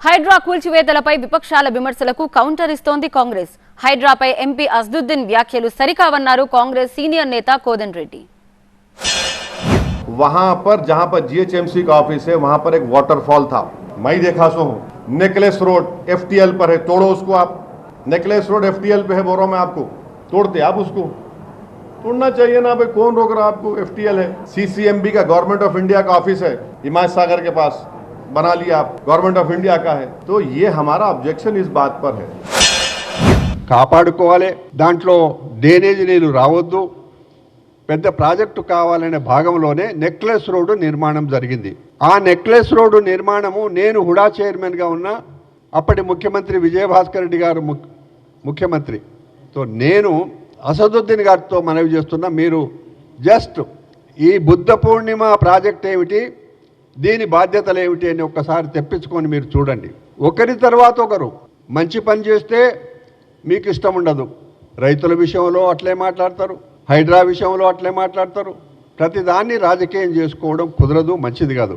హైడ్రా కూల్చివేతలపై విపక్షాల విమర్శలకు కౌంటర్ ఇస్తోంది కాంగ్రెస్. హైడ్రాపై ఎంపీ అజ్దుద్దీన్ వ్యాఖ్యలు సరికావన్నారు కాంగ్రెస్ సీనియర్ నేత కోదండరెడ్డి. वहां पर जहां पर जीएचएमसी का ऑफिस है वहां पर एक वाटरफॉल था, मैं देखा सो हूं. नेकलेस रोड एफटीएल पर है, तोड़ो उसको आप. नेकलेस रोड एफटीएल पे है, बोल रहा हूं मैं आपको, तोड़ते आप उसको. तोड़ना चाहिए ना भाई, कौन रोक रहा आपको. एफटीएल है, सीसीएमबी का गवर्नमेंट ऑफ इंडिया का ऑफिस है हिमायत सागर के पास, बना लिया आप, गवर्नमेंट ऑफ इंडिया का है. तो ये हमारा ऑब्जेक्शन इस बात पर है. కాపాడుకోవాలి, దాంట్లో డ్రైనేజ్ నీళ్లు రావద్దు, పెద్ద ప్రాజెక్టు కావాలనే భాగంలోనే నెక్లెస్ రోడ్డు నిర్మాణం జరిగింది. ఆ నెక్లెస్ రోడ్డు నిర్మాణము నేను హుడా చైర్మన్గా ఉన్న అప్పటి ముఖ్యమంత్రి విజయభాస్కర్ రెడ్డి గారు ముఖ్యమంత్రితో నేను అసదుద్దీన్ గారితో మనవి చేస్తున్నా, మీరు జస్ట్ ఈ బుద్ధ పూర్ణిమ ప్రాజెక్ట్ ఏమిటి, దీని బాధ్యతలు ఏమిటి అని ఒక్కసారి తెప్పించుకొని మీరు చూడండి. ఒకరి తర్వాత ఒకరు మంచి పని చేస్తే మీకు ఇష్టం ఉండదు, రైతుల విషయంలో అట్లే మాట్లాడతారు, హైడ్రా విషయంలో అట్లే మాట్లాడతారు. ప్రతిదాన్ని రాజకీయం చేసుకోవడం కుదరదు, మంచిది కాదు.